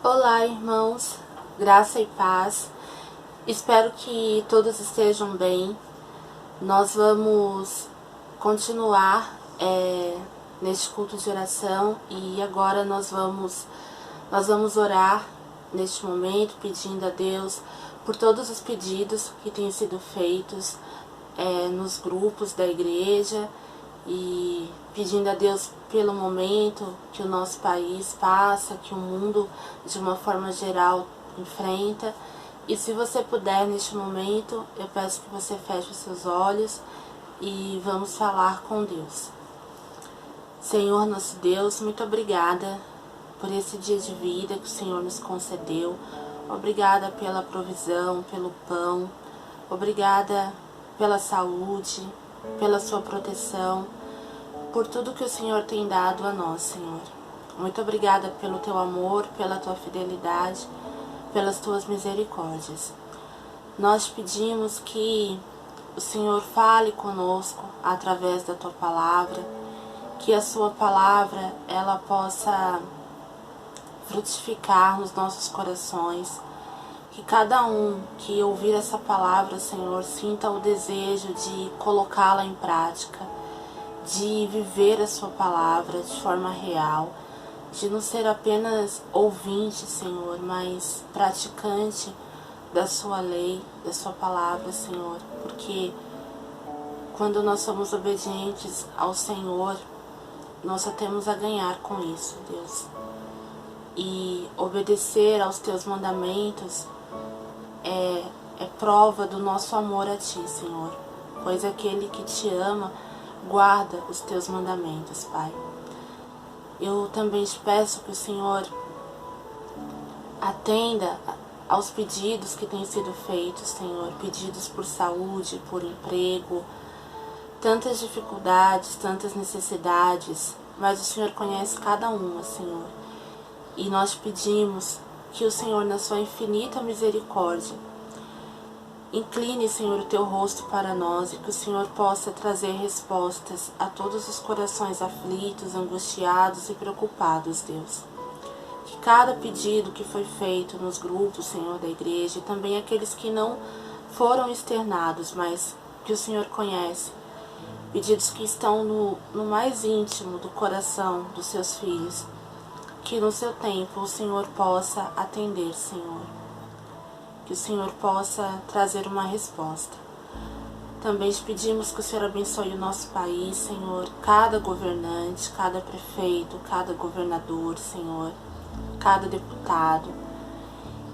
Olá, irmãos, graça e paz. Espero que todos estejam bem. Nós vamos continuar neste culto de oração e agora nós vamos orar neste momento, pedindo a Deus por todos os pedidos que têm sido feitos nos grupos da igreja e pedindo a Deus pelo momento que o nosso país passa, que o mundo de uma forma geral enfrenta. E se você puder neste momento, eu peço que você feche os seus olhos e vamos falar com Deus. Senhor nosso Deus, muito obrigada por esse dia de vida que o Senhor nos concedeu. Obrigada pela provisão, pelo pão. Obrigada pela saúde, pela sua proteção, por tudo que o Senhor tem dado a nós, Senhor. Muito obrigada pelo teu amor, pela tua fidelidade, pelas tuas misericórdias. Nós pedimos que o Senhor fale conosco através da tua palavra, que a sua palavra ela possa frutificar nos nossos corações, que cada um que ouvir essa palavra, Senhor, sinta o desejo de colocá-la em prática, de viver a sua palavra de forma real, de não ser apenas ouvinte, Senhor, mas praticante da sua lei, da sua palavra, Senhor, porque quando nós somos obedientes ao Senhor, nós só temos a ganhar com isso, Deus. E obedecer aos teus mandamentos é prova do nosso amor a ti, Senhor, pois aquele que te ama guarda os teus mandamentos, Pai. Eu também te peço que o Senhor atenda aos pedidos que têm sido feitos, Senhor, pedidos por saúde, por emprego, tantas dificuldades, tantas necessidades, mas o Senhor conhece cada uma, Senhor. E nós pedimos que o Senhor, na sua infinita misericórdia, incline, Senhor, o teu rosto para nós e que o Senhor possa trazer respostas a todos os corações aflitos, angustiados e preocupados, Deus. Que cada pedido que foi feito nos grupos, Senhor, da igreja, e também aqueles que não foram externados, mas que o Senhor conhece, pedidos que estão no mais íntimo do coração dos seus filhos, que no seu tempo o Senhor possa atender, Senhor. Que o Senhor possa trazer uma resposta. Também te pedimos que o Senhor abençoe o nosso país, Senhor, cada governante, cada prefeito, cada governador, Senhor, cada deputado,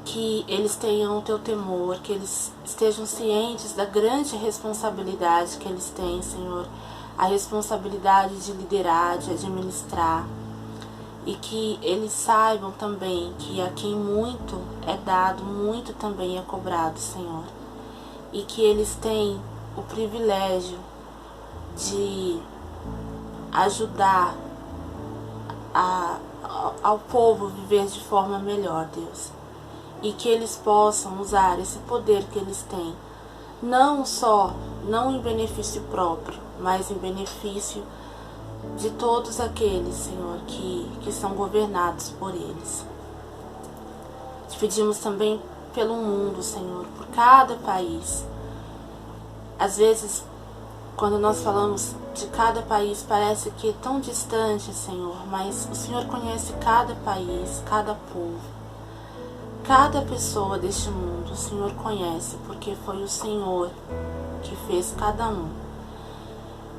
que eles tenham o teu temor, que eles estejam cientes da grande responsabilidade que eles têm, Senhor, a responsabilidade de liderar, de administrar, e que eles saibam também que a quem muito é dado, muito também é cobrado, Senhor. E que eles têm o privilégio de ajudar ao povo viver de forma melhor, Deus. E que eles possam usar esse poder que eles têm, não em benefício próprio, mas em benefício de todos aqueles, Senhor, que são governados por eles. Te pedimos também pelo mundo, Senhor, por cada país. Às vezes, quando nós falamos de cada país, parece que é tão distante, Senhor, mas o Senhor conhece cada país, cada povo, cada pessoa deste mundo. O Senhor conhece, porque foi o Senhor que fez cada um.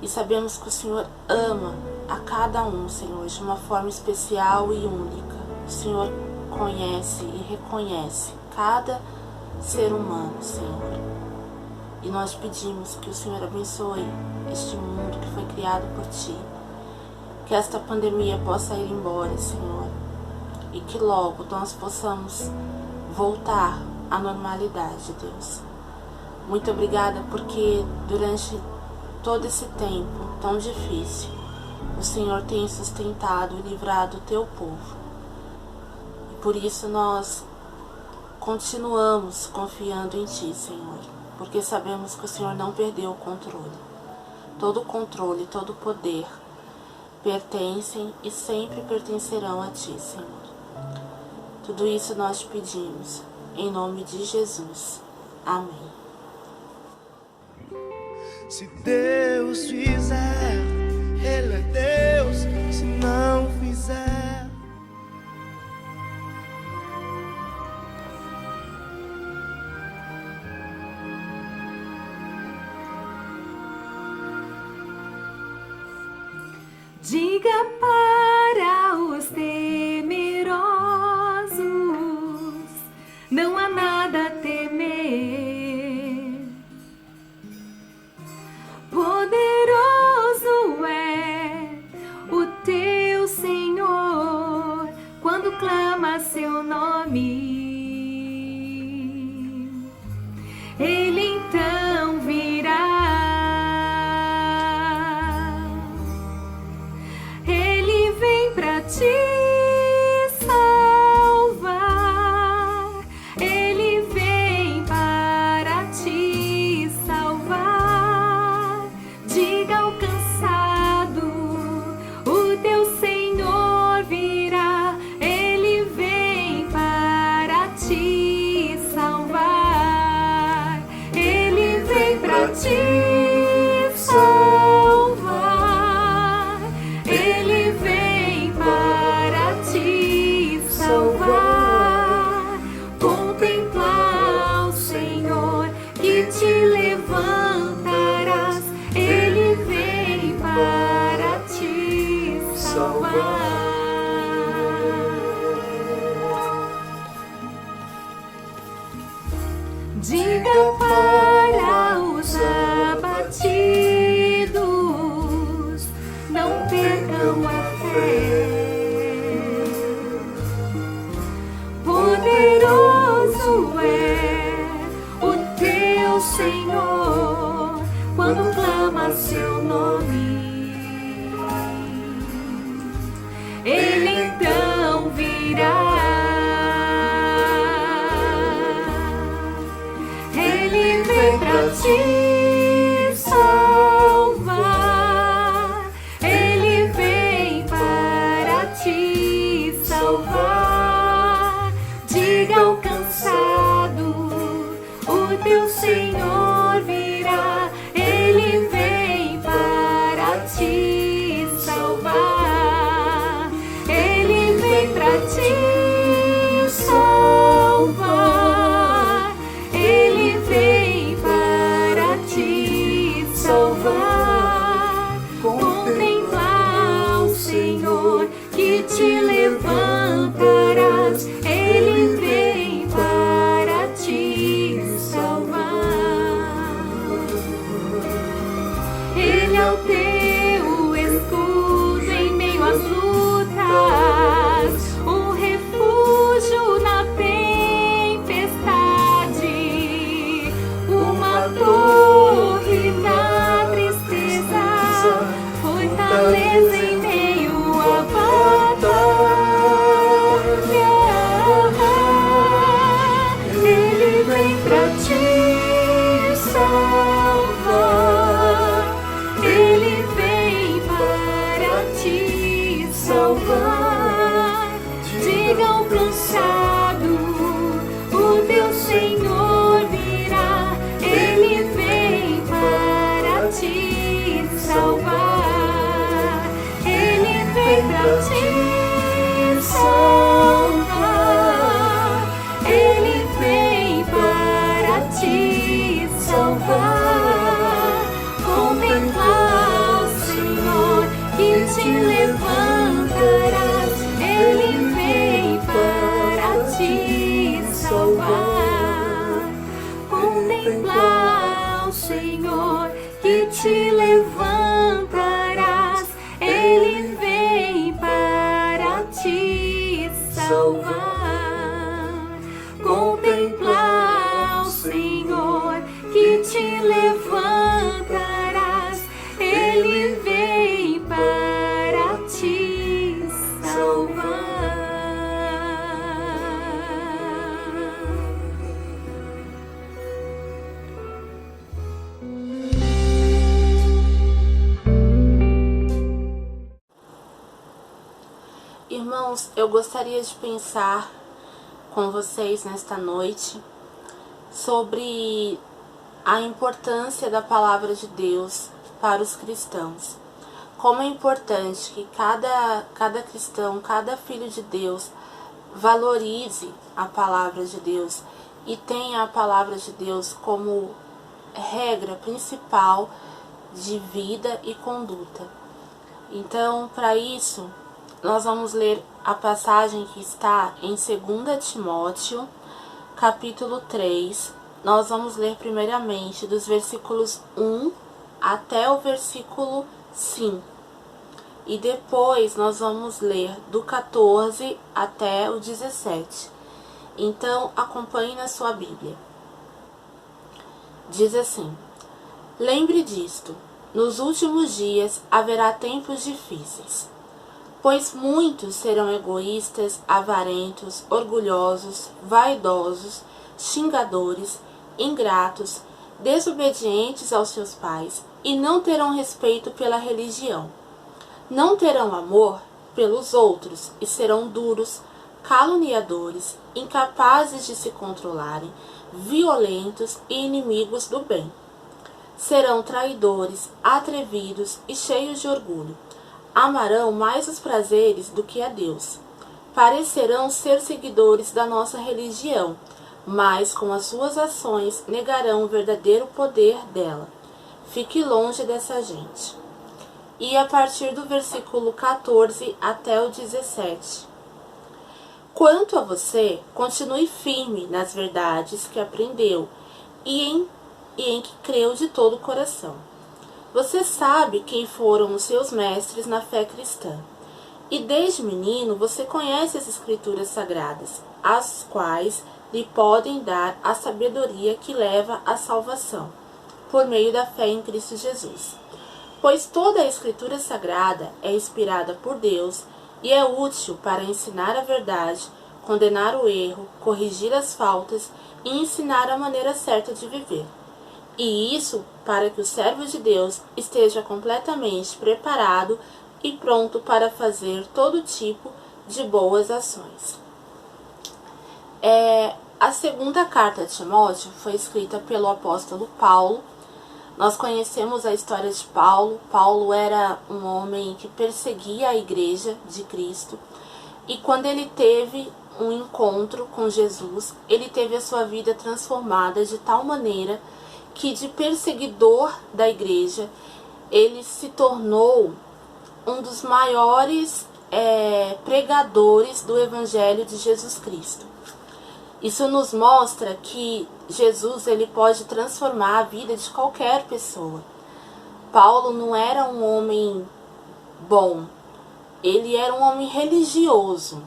E sabemos que o Senhor ama a cada um, Senhor, de uma forma especial e única. O Senhor conhece e reconhece cada ser humano, Senhor. E nós pedimos que o Senhor abençoe este mundo que foi criado por Ti. Que esta pandemia possa ir embora, Senhor. e que logo nós possamos voltar à normalidade, Deus. Muito obrigada porque durante todo esse tempo tão difícil, o Senhor tem sustentado e livrado o teu povo. E por isso nós continuamos confiando em Ti, Senhor, porque sabemos que o Senhor não perdeu o controle. Todo o controle, todo o poder pertencem e sempre pertencerão a Ti, Senhor. Tudo isso nós te pedimos, em nome de Jesus. Amém. Se Deus fizer, Ele é Deus. Se não fizer, diga para os temerosos, não há nada a temer. Poderoso é o teu Senhor, quando clama seu nome. Ele então virá. Ele vem pra te salvar. Ele vem para te salvar. Diga ao cansado, o teu Senhor virá. Ele vem para te salvar. Ele vem para te salvar. Ele vem para te salvar. Contemplar o Senhor que te levantarás. Ele vem para te salvar. Diga para os abatidos, não percam a fé. Poderoso é o teu Senhor, quando clama seu nome. Ele então virá. Ele vem pra te salvar. Ele vem para te salvar. Diga ao cansado, o teu Senhor virá. Ele vem para te salvar. Ele vem pra te salvar. Ele vem para te salvar. Contemplar o Senhor que te levantarás. Ele vem para te salvar. Ele é o teu escudo em meio às lutas, um refúgio na tempestade, uma torre na tristeza, fortaleza em meio à batalha. Ele vem pra te salvar. Ele vem para te salvar. Diga ao cansado, o teu Senhor virá. Ele vem para te salvar. Ele vem para te salvar. Ele vem para te salvar. Contemplar o Senhor que te levantarás. Ele vem para salvar. Contemplar ao Senhor que te levantarás. Ele vem para te salvar. Irmãos, eu gostaria de pensar com vocês nesta noite sobre a importância da palavra de Deus para os cristãos. Como é importante que cada cristão, cada filho de Deus valorize a palavra de Deus e tenha a palavra de Deus como regra principal de vida e conduta. Então, para isso, nós vamos ler a passagem que está em 2 Timóteo, capítulo 3. Nós vamos ler primeiramente dos versículos 1 até o versículo 5. E depois nós vamos ler do 14 até o 17. Então, acompanhe na sua Bíblia. Diz assim: lembre disto, nos últimos dias haverá tempos difíceis. Pois muitos serão egoístas, avarentos, orgulhosos, vaidosos, xingadores, ingratos, desobedientes aos seus pais e não terão respeito pela religião. Não terão amor pelos outros e serão duros, caluniadores, incapazes de se controlarem, violentos e inimigos do bem. Serão traidores, atrevidos e cheios de orgulho. Amarão mais os prazeres do que a Deus. Parecerão ser seguidores da nossa religião, mas com as suas ações negarão o verdadeiro poder dela. Fique longe dessa gente. E a partir do versículo 14 até o 17. Quanto a você, continue firme nas verdades que aprendeu e em que creu de todo o coração. Você sabe quem foram os seus mestres na fé cristã. E desde menino você conhece as Escrituras Sagradas, as quais lhe podem dar a sabedoria que leva à salvação, por meio da fé em Cristo Jesus. Pois toda a Escritura Sagrada é inspirada por Deus e é útil para ensinar a verdade, condenar o erro, corrigir as faltas e ensinar a maneira certa de viver. E isso para que o servo de Deus esteja completamente preparado e pronto para fazer todo tipo de boas ações. A segunda carta a Timóteo foi escrita pelo apóstolo Paulo. Nós conhecemos a história de Paulo. Paulo era um homem que perseguia a igreja de Cristo. E quando ele teve um encontro com Jesus, ele teve a sua vida transformada de tal maneira que de perseguidor da igreja, ele se tornou um dos maiores pregadores do Evangelho de Jesus Cristo. Isso nos mostra que Jesus ele pode transformar a vida de qualquer pessoa. Paulo não era um homem bom, ele era um homem religioso.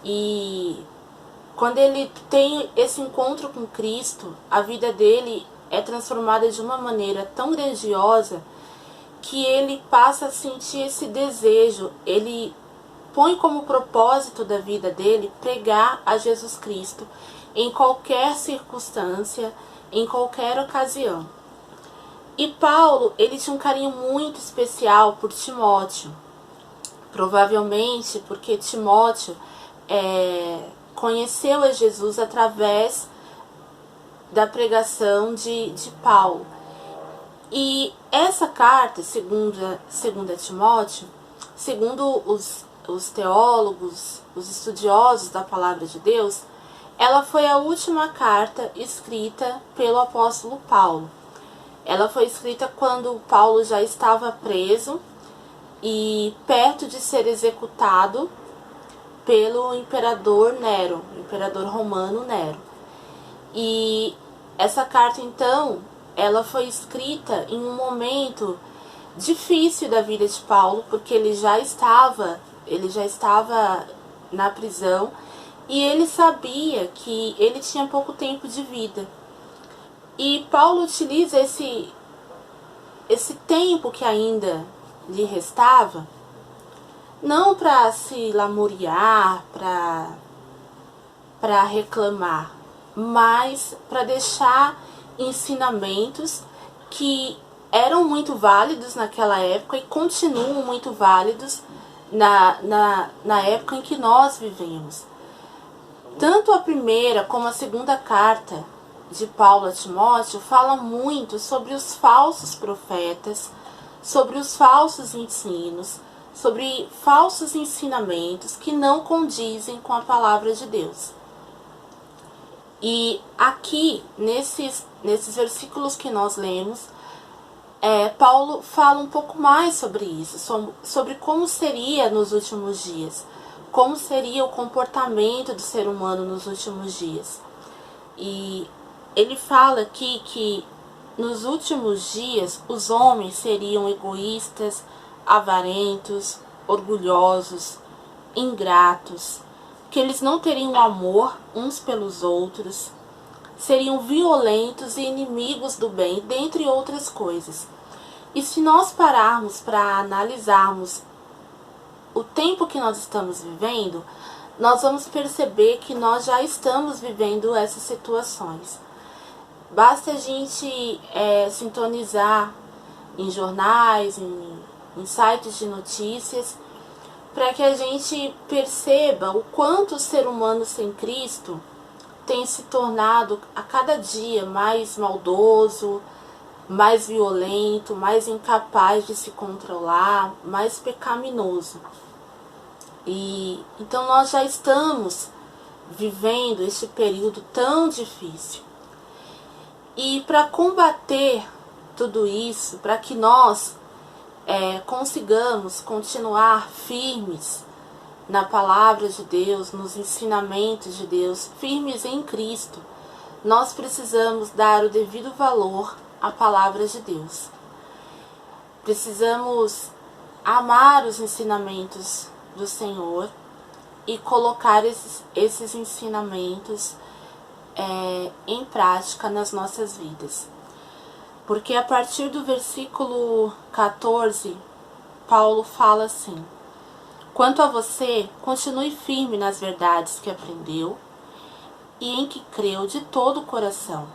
E quando ele tem esse encontro com Cristo, a vida dele é transformada de uma maneira tão grandiosa que ele passa a sentir esse desejo. Ele põe como propósito da vida dele pregar a Jesus Cristo em qualquer circunstância, em qualquer ocasião. E Paulo, ele tinha um carinho muito especial por Timóteo. Provavelmente porque Timóteo conheceu a Jesus através da pregação de Paulo. E essa carta, segunda Timóteo, segundo os teólogos, os estudiosos da palavra de Deus, ela foi a última carta escrita pelo apóstolo Paulo. Ela foi escrita quando Paulo já estava preso e perto de ser executado pelo imperador Nero, imperador romano Nero. E essa carta, então, ela foi escrita em um momento difícil da vida de Paulo, porque ele já estava na prisão, e ele sabia que ele tinha pouco tempo de vida. E Paulo utiliza esse tempo que ainda lhe restava, não para se lamuriar, para reclamar, mas para deixar ensinamentos que eram muito válidos naquela época e continuam muito válidos na época em que nós vivemos. Tanto a primeira como a segunda carta de Paulo a Timóteo fala muito sobre os falsos profetas, sobre os falsos ensinos, sobre falsos ensinamentos que não condizem com a palavra de Deus. E aqui, nesses versículos que nós lemos, Paulo fala um pouco mais sobre isso, sobre como seria nos últimos dias, como seria o comportamento do ser humano nos últimos dias. E ele fala aqui que nos últimos dias os homens seriam egoístas, avarentos, orgulhosos, ingratos, que eles não teriam amor uns pelos outros, seriam violentos e inimigos do bem, dentre outras coisas. E se nós pararmos para analisarmos o tempo que nós estamos vivendo, nós vamos perceber que nós já estamos vivendo essas situações. Basta a gente sintonizar em jornais, em sites de notícias, para que a gente perceba o quanto o ser humano sem Cristo tem se tornado a cada dia mais maldoso, mais violento, mais incapaz de se controlar, mais pecaminoso. E então nós já estamos vivendo este período tão difícil. E para combater tudo isso, para que nós consigamos continuar firmes na palavra de Deus, nos ensinamentos de Deus, firmes em Cristo, nós precisamos dar o devido valor à palavra de Deus. Precisamos amar os ensinamentos do Senhor e colocar esses ensinamentos em prática nas nossas vidas. Porque a partir do versículo 14, Paulo fala assim: quanto a você, continue firme nas verdades que aprendeu e em que creu de todo o coração.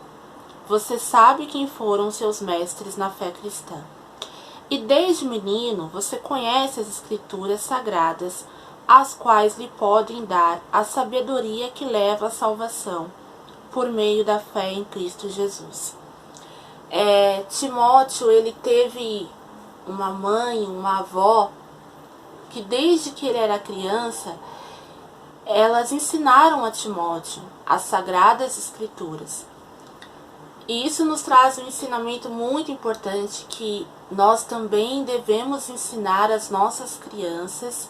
Você sabe quem foram seus mestres na fé cristã. E desde menino você conhece as escrituras sagradas, as quais lhe podem dar a sabedoria que leva à salvação, por meio da fé em Cristo Jesus. Timóteo, ele teve uma mãe, uma avó, que desde que ele era criança, elas ensinaram a Timóteo as sagradas escrituras. E isso nos traz um ensinamento muito importante, que nós também devemos ensinar as nossas crianças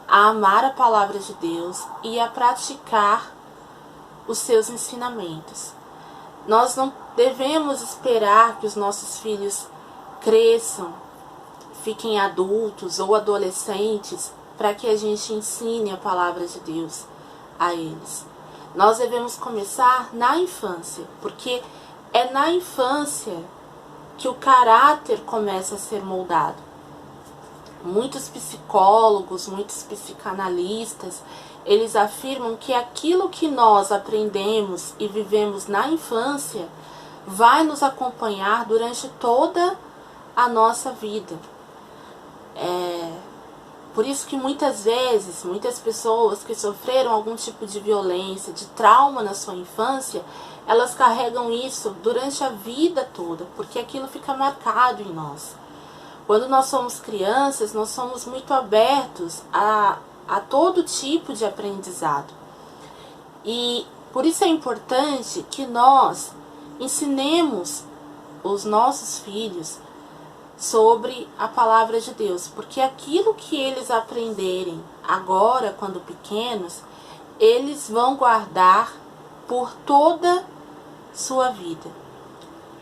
a amar a palavra de Deus e a praticar os seus ensinamentos. Nós não devemos esperar que os nossos filhos cresçam, fiquem adultos ou adolescentes, para que a gente ensine a palavra de Deus a eles. Nós devemos começar na infância, porque é na infância que o caráter começa a ser moldado. Muitos psicólogos, muitos psicanalistas, eles afirmam que aquilo que nós aprendemos e vivemos na infância vai nos acompanhar durante toda a nossa vida. Por isso que muitas vezes, muitas pessoas que sofreram algum tipo de violência, de trauma na sua infância, elas carregam isso durante a vida toda, porque aquilo fica marcado em nós. Quando nós somos crianças, nós somos muito abertos a todo tipo de aprendizado. E por isso é importante que nós ensinemos os nossos filhos sobre a palavra de Deus, porque aquilo que eles aprenderem agora, quando pequenos, eles vão guardar por toda sua vida.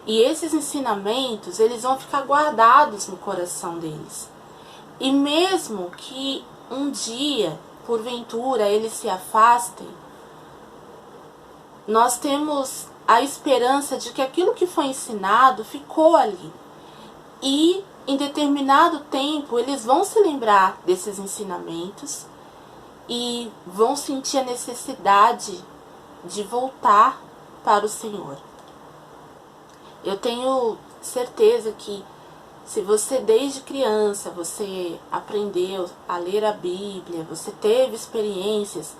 E esses ensinamentos, eles vão ficar guardados no coração deles. E mesmo que um dia porventura eles se afastem, nós temos a esperança de que aquilo que foi ensinado ficou ali. E em determinado tempo eles vão se lembrar desses ensinamentos e vão sentir a necessidade de voltar para o Senhor. Eu tenho certeza que se você desde criança, você aprendeu a ler a Bíblia, você teve experiências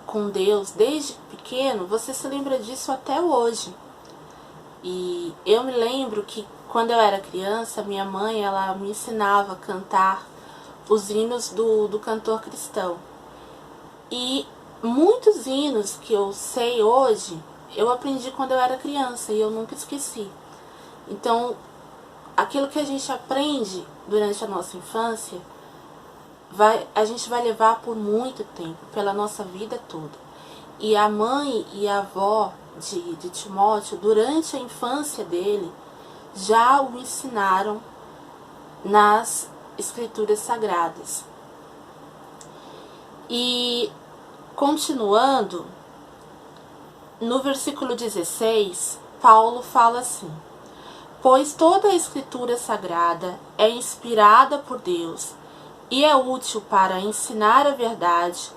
com Deus desde pequeno, você se lembra disso até hoje. E eu me lembro que quando eu era criança, minha mãe ela me ensinava a cantar os hinos do cantor cristão. E muitos hinos que eu sei hoje, eu aprendi quando eu era criança e eu nunca esqueci. Então, aquilo que a gente aprende durante a nossa infância, a gente vai levar por muito tempo, pela nossa vida toda. E a mãe e a avó de Timóteo, durante a infância dele, já o ensinaram nas Escrituras Sagradas. E, continuando, no versículo 16, Paulo fala assim: pois toda a Escritura Sagrada é inspirada por Deus e é útil para ensinar a verdade,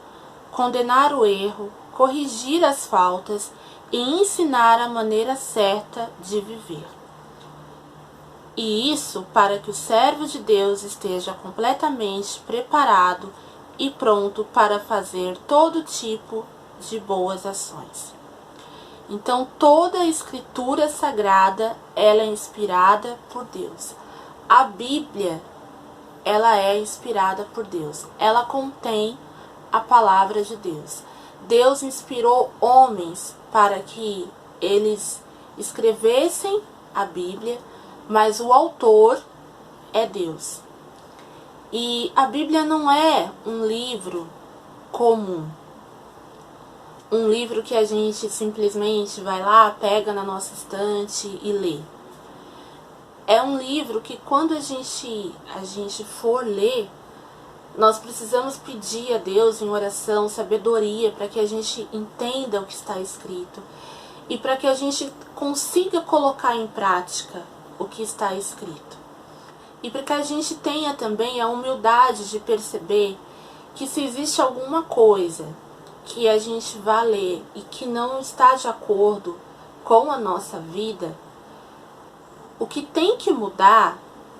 condenar o erro, corrigir as faltas e ensinar a maneira certa de viver. E isso para que o servo de Deus esteja completamente preparado e pronto para fazer todo tipo de boas ações. Então, toda a Escritura Sagrada, ela é inspirada por Deus. A Bíblia, ela é inspirada por Deus. Ela contém a palavra de Deus. Deus inspirou homens para que eles escrevessem a Bíblia, mas o autor é Deus. E a Bíblia não é um livro comum. Um livro que a gente simplesmente vai lá, pega na nossa estante e lê. É um livro que quando a gente for ler, nós precisamos pedir a Deus em oração sabedoria para que a gente entenda o que está escrito e para que a gente consiga colocar em prática o que está escrito. E para que a gente tenha também a humildade de perceber que se existe alguma coisa que a gente vai ler e que não está de acordo com a nossa vida, o que tem que mudar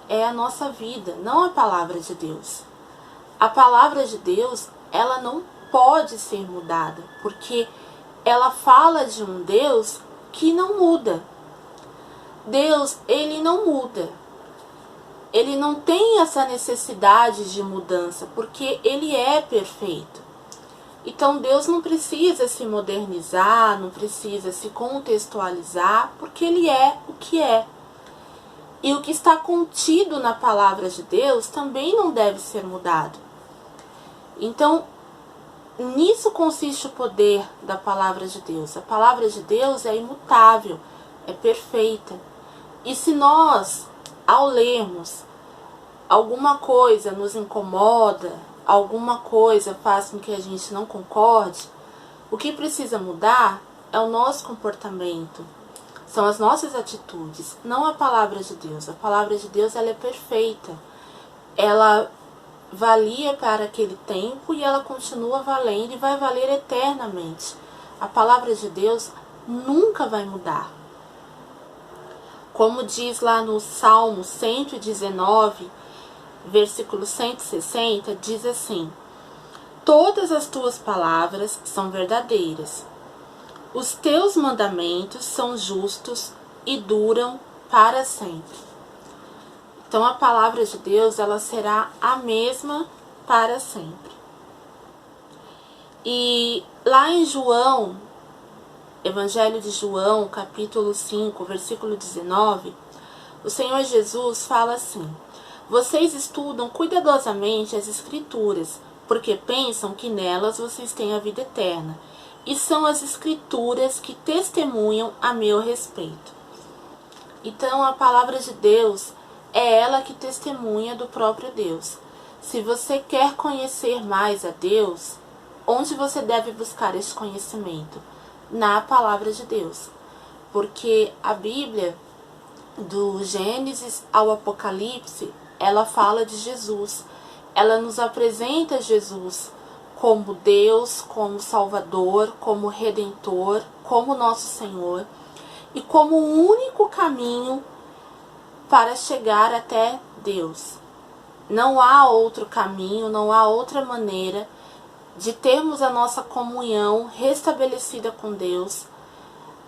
é a nossa vida, não a palavra de Deus. A palavra de Deus, ela não pode ser mudada, porque ela fala de um Deus que não muda. Deus, ele não muda. Ele não tem essa necessidade de mudança, porque ele é perfeito. Então Deus não precisa se modernizar, não precisa se contextualizar, porque ele é o que é. E o que está contido na palavra de Deus também não deve ser mudado. Então, nisso consiste o poder da palavra de Deus. A palavra de Deus é imutável, é perfeita. E se nós, ao lermos, alguma coisa nos incomoda, alguma coisa faz com que a gente não concorde, o que precisa mudar é o nosso comportamento, são as nossas atitudes, não a palavra de Deus. A palavra de Deus, ela é perfeita, ela valia para aquele tempo e ela continua valendo e vai valer eternamente. A palavra de Deus nunca vai mudar. Como diz lá no Salmo 119, versículo 160, diz assim: todas as tuas palavras são verdadeiras, os teus mandamentos são justos e duram para sempre. Então a palavra de Deus, ela será a mesma para sempre. E lá em João, Evangelho de João, capítulo 5, versículo 19, o Senhor Jesus fala assim: vocês estudam cuidadosamente as Escrituras, porque pensam que nelas vocês têm a vida eterna, e são as Escrituras que testemunham a meu respeito. Então a palavra de Deus é ela que testemunha do próprio Deus. Se você quer conhecer mais a Deus, onde você deve buscar esse conhecimento? Na palavra de Deus. Porque a Bíblia, do Gênesis ao Apocalipse, ela fala de Jesus. Ela nos apresenta Jesus como Deus, como Salvador, como Redentor, como nosso Senhor e como o único caminho para chegar até Deus. Não há outro caminho, não há outra maneira de termos a nossa comunhão restabelecida com Deus,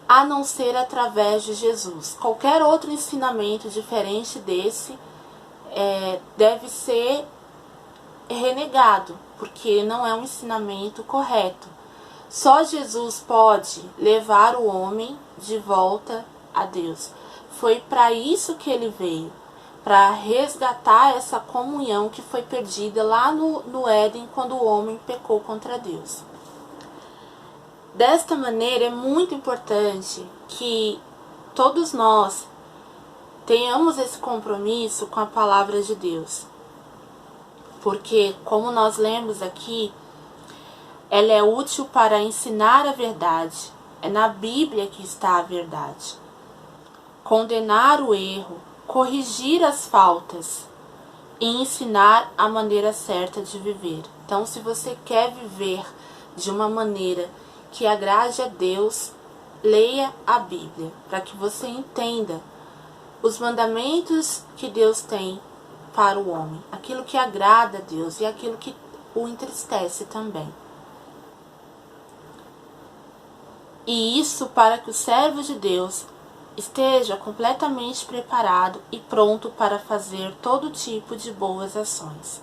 a não ser através de Jesus. Qualquer outro ensinamento diferente desse deve ser renegado, porque não é um ensinamento correto. Só Jesus pode levar o homem de volta a Deus. Foi para isso que ele veio, para resgatar essa comunhão que foi perdida lá no Éden, quando o homem pecou contra Deus. Desta maneira, é muito importante que todos nós tenhamos esse compromisso com a palavra de Deus. Porque, como nós lemos aqui, ela é útil para ensinar a verdade. É na Bíblia que está a verdade. Condenar o erro, corrigir as faltas e ensinar a maneira certa de viver. Então, se você quer viver de uma maneira que agrade a Deus, leia a Bíblia, para que você entenda os mandamentos que Deus tem para o homem, aquilo que agrada a Deus e aquilo que o entristece também. E isso para que o servo de Deus esteja completamente preparado e pronto para fazer todo tipo de boas ações.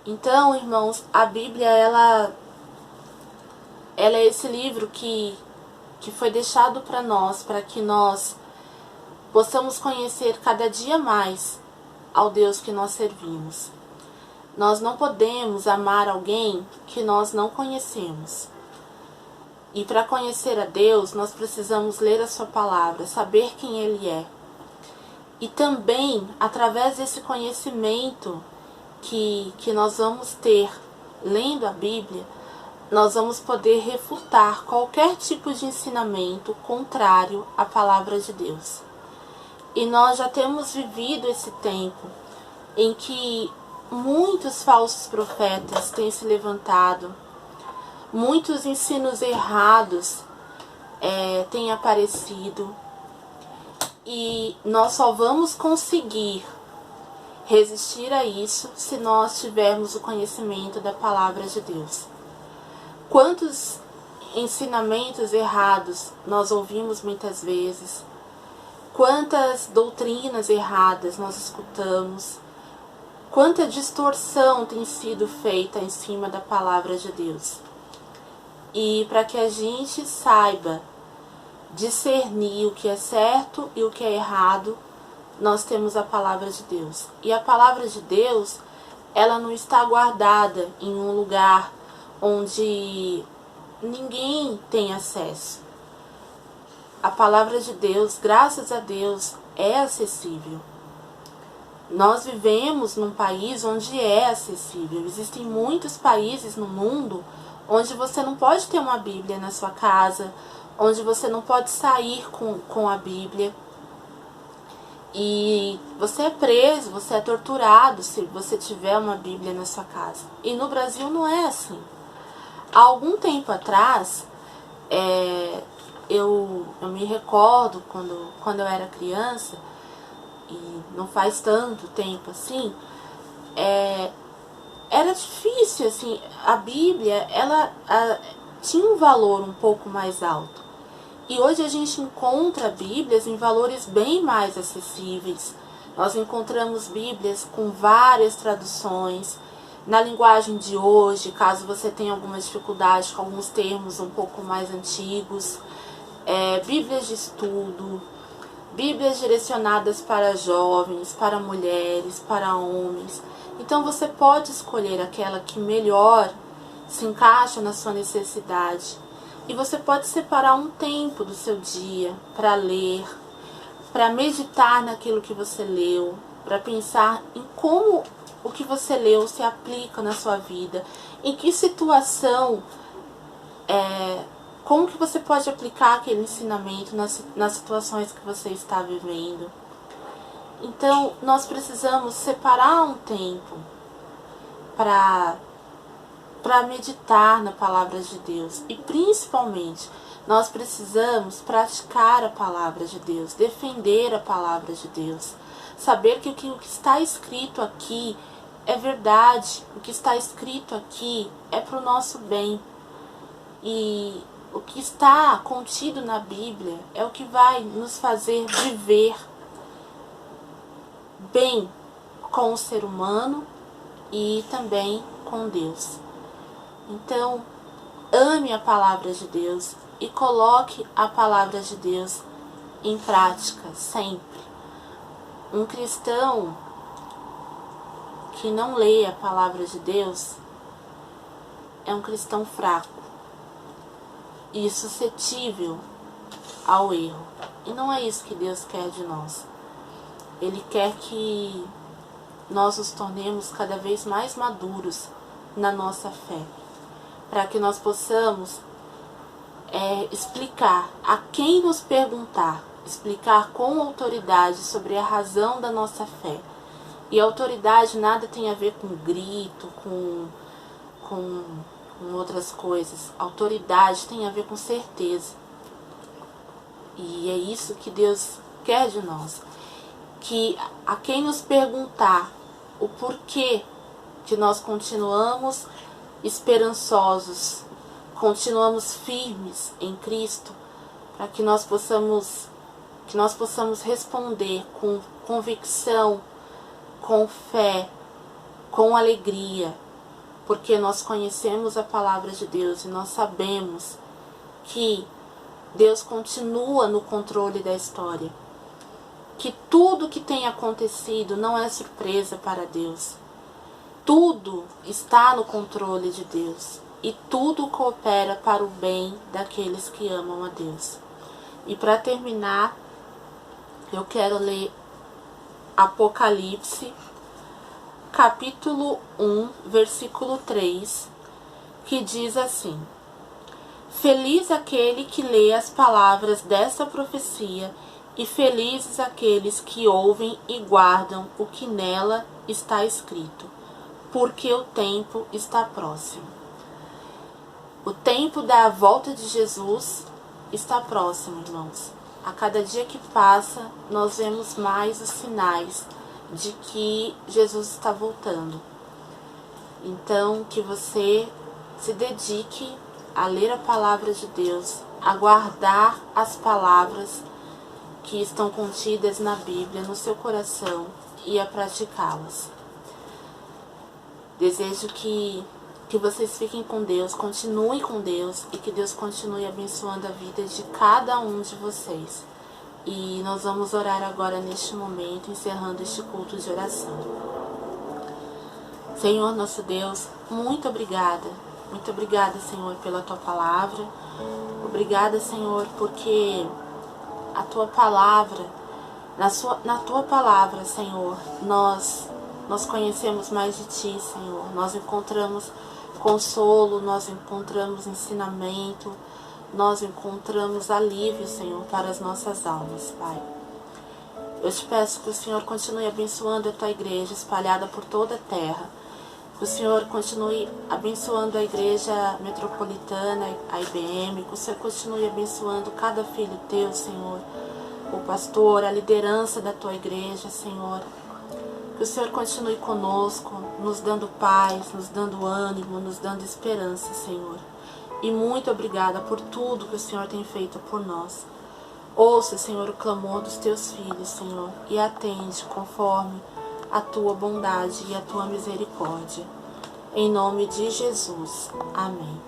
Então, irmãos, a Bíblia ela é esse livro que foi deixado para que nós possamos conhecer cada dia mais ao Deus que nós servimos. Nós não podemos amar alguém que nós não conhecemos. E para conhecer a Deus, nós precisamos ler a sua palavra, saber quem Ele é. E também, através desse conhecimento que nós vamos ter lendo a Bíblia, nós vamos poder refutar qualquer tipo de ensinamento contrário à palavra de Deus. E nós já temos vivido esse tempo em que muitos falsos profetas têm se levantado, muitos ensinos errados têm aparecido, e nós só vamos conseguir resistir a isso se nós tivermos o conhecimento da palavra de Deus. Quantos ensinamentos errados nós ouvimos muitas vezes, quantas doutrinas erradas nós escutamos, quanta distorção tem sido feita em cima da palavra de Deus. E para que a gente saiba discernir o que é certo e o que é errado, nós temos a palavra de Deus. E a palavra de Deus, ela não está guardada em um lugar onde ninguém tem acesso. A palavra de Deus, graças a Deus, é acessível. Nós vivemos num país onde é acessível. Existem muitos países no mundo onde você não pode ter uma Bíblia na sua casa, onde você não pode sair com a Bíblia. E você é preso, você é torturado se você tiver uma Bíblia na sua casa. E no Brasil não é assim. Há algum tempo atrás, eu me recordo quando eu era criança, e não faz tanto tempo assim, era difícil, assim, a Bíblia, ela tinha um valor um pouco mais alto. E hoje a gente encontra Bíblias em valores bem mais acessíveis. Nós encontramos Bíblias com várias traduções, na linguagem de hoje, caso você tenha alguma dificuldade com alguns termos um pouco mais antigos, Bíblias de estudo, Bíblias direcionadas para jovens, para mulheres, para homens. Então você pode escolher aquela que melhor se encaixa na sua necessidade. E você pode separar um tempo do seu dia para ler, para meditar naquilo que você leu, para pensar em como o que você leu se aplica na sua vida, Em que situação, como que você pode aplicar aquele ensinamento nas situações que você está vivendo? Então, nós precisamos separar um tempo para meditar na palavra de Deus. E principalmente, nós precisamos praticar a palavra de Deus, defender a palavra de Deus. Saber que o que está escrito aqui é verdade, o que está escrito aqui é para o nosso bem. E o que está contido na Bíblia é o que vai nos fazer viver bem com o ser humano e também com Deus. Então, ame a palavra de Deus e coloque a palavra de Deus em prática sempre. Um cristão que não lê a palavra de Deus é um cristão fraco e suscetível ao erro. E não é isso que Deus quer de nós. Ele quer que nós nos tornemos cada vez mais maduros na nossa fé, para que nós possamos explicar a quem nos perguntar, explicar com autoridade sobre a razão da nossa fé. E autoridade nada tem a ver com grito, com outras coisas. Autoridade tem a ver com certeza. E é isso que Deus quer de nós. Que a quem nos perguntar o porquê que nós continuamos esperançosos, continuamos firmes em Cristo, para que nós possamos responder com convicção, com fé, com alegria, porque nós conhecemos a palavra de Deus e nós sabemos que Deus continua no controle da história, que tudo que tem acontecido não é surpresa para Deus. Tudo está no controle de Deus e tudo coopera para o bem daqueles que amam a Deus. E para terminar, eu quero ler Apocalipse, capítulo 1, versículo 3, que diz assim: Feliz aquele que lê as palavras desta profecia e felizes aqueles que ouvem e guardam o que nela está escrito, porque o tempo está próximo. O tempo da volta de Jesus está próximo, irmãos. A cada dia que passa, nós vemos mais os sinais de que Jesus está voltando. Então, que você se dedique a ler a palavra de Deus, a guardar as palavras que estão contidas na Bíblia no seu coração e a praticá-las. Desejo que vocês fiquem com Deus, continuem com Deus e que Deus continue abençoando a vida de cada um de vocês. E nós vamos orar agora neste momento, encerrando este culto de oração. Senhor nosso Deus, muito obrigada. Muito obrigada, Senhor, pela Tua palavra. Obrigada, Senhor, porque a Tua palavra, na Tua palavra, Senhor, nós conhecemos mais de Ti, Senhor. Nós encontramos consolo, nós encontramos ensinamento, nós encontramos alívio, Senhor, para as nossas almas, Pai. Eu te peço que o Senhor continue abençoando a Tua igreja espalhada por toda a terra. Que o Senhor continue abençoando a igreja metropolitana, a IBM. Que o Senhor continue abençoando cada filho Teu, Senhor. O pastor, a liderança da Tua igreja, Senhor. Que o Senhor continue conosco, nos dando paz, nos dando ânimo, nos dando esperança, Senhor. E muito obrigada por tudo que o Senhor tem feito por nós. Ouça, Senhor, o clamor dos Teus filhos, Senhor, e atende conforme a Tua bondade e a Tua misericórdia. Em nome de Jesus. Amém.